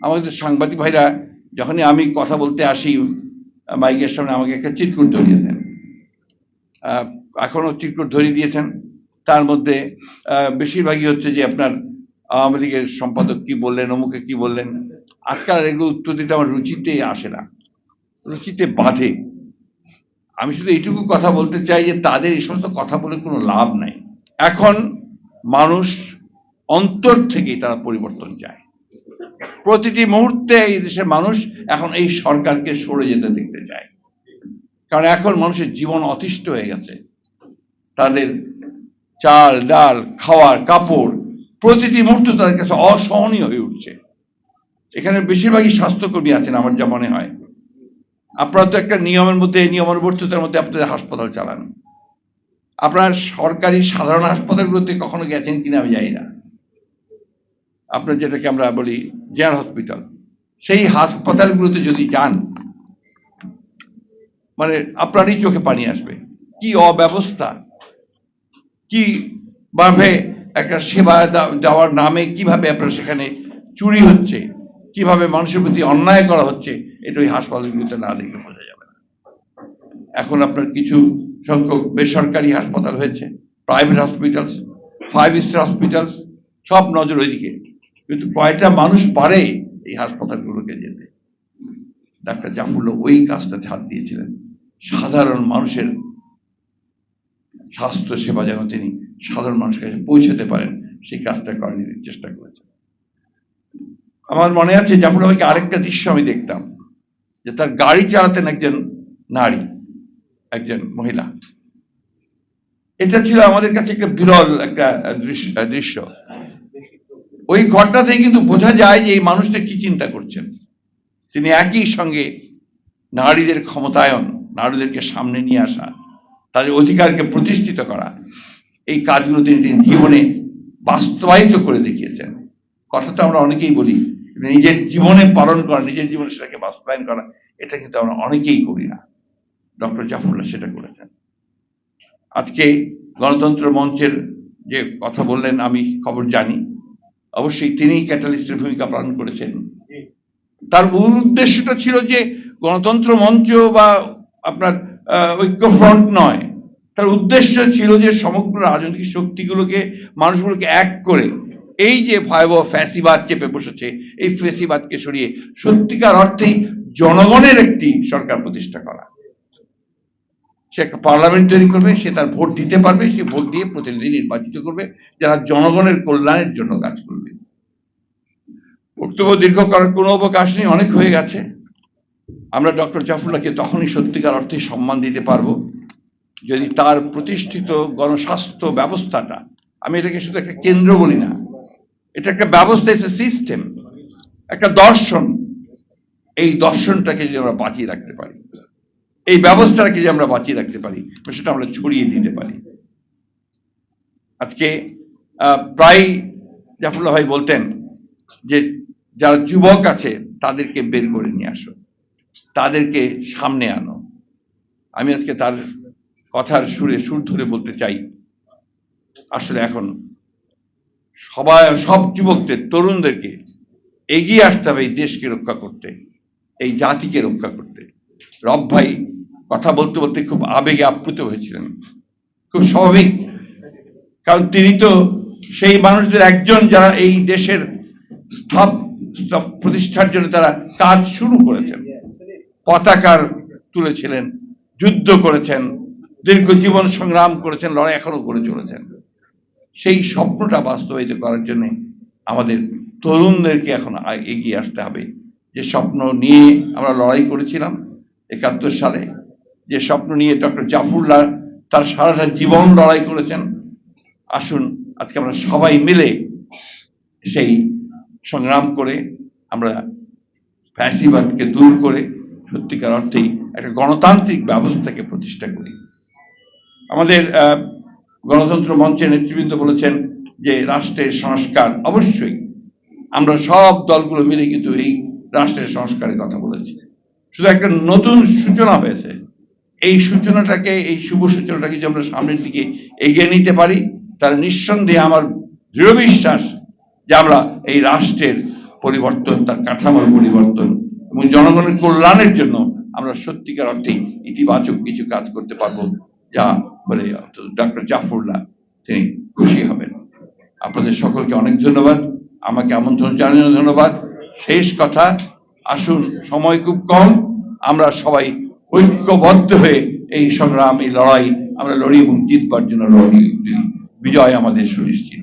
আমাদের সাংবাদিক ভাইরা যখনই আমি কথা বলতে আসি মাইকের সামনে আমাকে একটা চিরকুট ধরিয়ে দেন, এখনো চিরকুট ধরিয়ে দিয়েছেন। তার মধ্যে বেশিরভাগই হচ্ছে যে আপনার আওয়ামী লীগের সম্পাদক কি বললেন, অমুকে কি বললেন। আজকাল এগুলো উত্তর দিতে আমার রুচিতে আসে না, রুচিতে বাধে। আমি শুধু এইটুকু কথা বলতে চাই যে তাদের এই সমস্ত কথা বলে কোনো লাভ নাই। এখন মানুষ অন্তর থেকেই তারা পরিবর্তন চায়। প্রতিটি মুহূর্তে এই দেশের মানুষ এখন এই সরকারকে সরে যেতে দেখতে চায়, কারণ এখন মানুষের জীবন অতিষ্ঠ হয়ে গেছে। তাদের চাল ডাল খাওয়ার কাপড় প্রতিটি মুহূর্তে তাদের কাছে অসহনীয় হয়ে উঠছে। এখানে বেশিরভাগই স্বাস্থ্যকর্মী আছেন আমার যা মনে হয়। আপনারা তো একটা নিয়মের মধ্যে, নিয়মানুবর্তিতার মধ্যে আপনাদের হাসপাতাল চালান। আপনার সরকারি সাধারণ হাসপাতালগুলোতে কখনো গেছেন কিনা আমি জানি না। আপনার যেটাকে আমরা বলি জেনারেল হসপিটাল, সেই হাসপাতালগুলোতে যদি যান, মানে আপনারই চোখে পানি আসবে। কি অব্যবস্থা, কিভাবে একটা সেবা দেওয়ার নামে কিভাবে আপনার সেখানে চুরি হচ্ছে, কিভাবে মানুষের প্রতি অন্যায় করা হচ্ছে, এটা ওই হাসপাতালগুলোতে না দেখলে বোঝা যাবে না। এখন আপনার কিছু সংখ্যক বেসরকারি হাসপাতাল হয়েছে, প্রাইভেট হসপিটালস, 5 স্টার হসপিটালস, সব নজর ওইদিকে। কিন্তু কয়টা মানুষ পারে এই হাসপাতালগুলোকে যেতে? ডাক্তার জাফরুল্লাহ ওই কাজটাতে হাত দিয়েছিলেন। সাধারণ মানুষের স্বাস্থ্য সেবা যেন তিনি সাধারণ মানুষের কাছে পৌঁছাতে পারেন, সেই কাজটা করার চেষ্টা করেছেন। আমার মনে আছে জাফরুল্লাহ ভাইকে আরেকটা দৃশ্য আমি দেখতাম, যে তার গাড়ি চালাতেন একজন নারী, একজন মহিলা। এটা ছিল আমাদের কাছে একটা বিরল একটা দৃশ্য। ওই ঘটনাতেই কিন্তু বোঝা যায় যে এই মানুষটা কি চিন্তা করছেন। তিনি একই সঙ্গে নারীদের ক্ষমতায়ন, নারীদেরকে সামনে নিয়ে আসা, তাদের অধিকারকে প্রতিষ্ঠিত করা, এই কাজগুলো তিনি জীবনে বাস্তবায়িত করে দেখিয়েছেন। কথা তো আমরা অনেকেই বলি, নিজের জীবনে পালন করা, নিজের জীবনে সেটাকে বাস্তবায়ন করা, এটা কিন্তু আমরা অনেকেই করি না। ডক্টর জাফরুল্লাহ সেটা করেছেন। আজকে গণতন্ত্র মঞ্চের যে কথা বললেন আমি খবর জানি, অবশ্যই তিনি ক্যাটালিস্টের ভূমিকা পালন করেছেন। তার মূল উদ্দেশ্যটা ছিল যে গণতন্ত্র মঞ্চ বা আপনার ঐক্যফ্রন্ট নয়, তার উদ্দেশ্য ছিল যে সমগ্র রাজনৈতিক শক্তিগুলোকে, মানুষগুলোকে এক করে এই যে ভয়াবহ ফ্যাসিবাদ চেপে বসেছে, এই ফ্যাসিবাদকে সরিয়ে সত্যিকার অর্থেই জনগণের একটি সরকার প্রতিষ্ঠা করা। সে একটা পার্লামেন্ট তৈরি করবে, সে তার ভোট দিতে পারবে, সে ভোট দিয়ে প্রতিনিধি নির্বাচিত করবে যারা জনগণের কল্যাণের জন্য কাজ করবে। বক্তব্য দীর্ঘ করার কোনো অবকাশ নেই, অনেক হয়ে গেছে। আমরা ডক্টর জাফরুল্লাহকে তখনই সত্যিকার অর্থে সম্মান দিতে পারবো যদি তার প্রতিষ্ঠিত গণস্বাস্থ্য ব্যবস্থাটা, আমি এটাকে শুধু একটা কেন্দ্র বলি না, এটা একটা ব্যবস্থা, একটা সিস্টেম, একটা দর্শন, এই দর্শনটাকে যদি আমরা বাঁচিয়ে রাখতে পারি, এই ব্যবস্থাটাকে যদি আমরা বাঁচিয়ে রাখতে পারি, সেটা আমরা ছড়িয়ে দিতে পারি। আজকে প্রায় জাফরুল্লাহ ভাই বলতেন যে যারা যুবক আছে তাদেরকে বের করে নিয়ে আসো, তাদেরকে সামনে আনো। আমি আজকে তার কথার সুর ধরে বলতে চাই, আসলে এখন সব যুবকদের, তরুণদেরকে এগিয়ে আসতে হবে এই দেশকে রক্ষা করতে, এই জাতিকে রক্ষা করতে। রব ভাই কথা বলতে বলতে খুব আবেগে আপ্লুত হয়েছিলেন, খুব স্বাভাবিক, কারণ তিনি তো সেই মানুষদের একজন যারা এই দেশের প্রতিষ্ঠার জন্য তারা কাজ শুরু করেছেন, পতাকার তুলেছিলেন, যুদ্ধ করেছেন, দীর্ঘ জীবন সংগ্রাম করেছেন, লড়াই এখনো করে চলেছেন। সেই স্বপ্নটা বাস্তবায়িত করার জন্য আমাদের তরুণদেরকে এখন এগিয়ে আসতে হবে। যে স্বপ্ন নিয়ে আমরা লড়াই করেছিলাম 71 সালে, যে স্বপ্ন নিয়ে ডক্টর জাফরুল্লাহ তার সারাটা জীবন লড়াই করেছেন, আসুন আজকে আমরা সবাই মিলে সেই সংগ্রাম করে আমরা ফ্যাসিবাদকে দূর করে সত্যিকার অর্থেই একটা গণতান্ত্রিক ব্যবস্থাকে প্রতিষ্ঠা করি। আমাদের গণতন্ত্র মঞ্চের নেতৃবৃন্দ বলেছেন যে রাষ্ট্রের সংস্কার, অবশ্যই আমরা সব দলগুলো মিলে কিন্তু এই রাষ্ট্রের সংস্কারের কথা বলেছি। শুধু একটা নতুন সূচনা হয়েছে, এই সূচনাটাকে, এই শুভ সূচনাটাকে যদি আমরা সামনের দিকে এগিয়ে নিতে পারি, তাহলে নিঃসন্দেহে আমার দৃঢ় বিশ্বাস যে আমরা এই রাষ্ট্রের পরিবর্তন, তার কাঠামোর পরিবর্তন এবং জনগণের কল্যাণের জন্য আমরা সত্যিকার অর্থে ইতিবাচক কিছু কাজ করতে পারবো, যা বলে ডক্টর জাফরুল্লাহ তিনি খুশি হবেন। আপনাদের সকলকে অনেক ধন্যবাদ, আমাকে আমন্ত্রণ জানানোর ধন্যবাদ। শেষ কথা, আসুন, সময় খুব কম, আমরা সবাই ঐক্যবদ্ধ হয়ে এই সংগ্রাম, এই লড়াই আমরা লড়ি এবং জিতবার জন্য লড়ি। বিজয় আমাদের সুনিশ্চিত।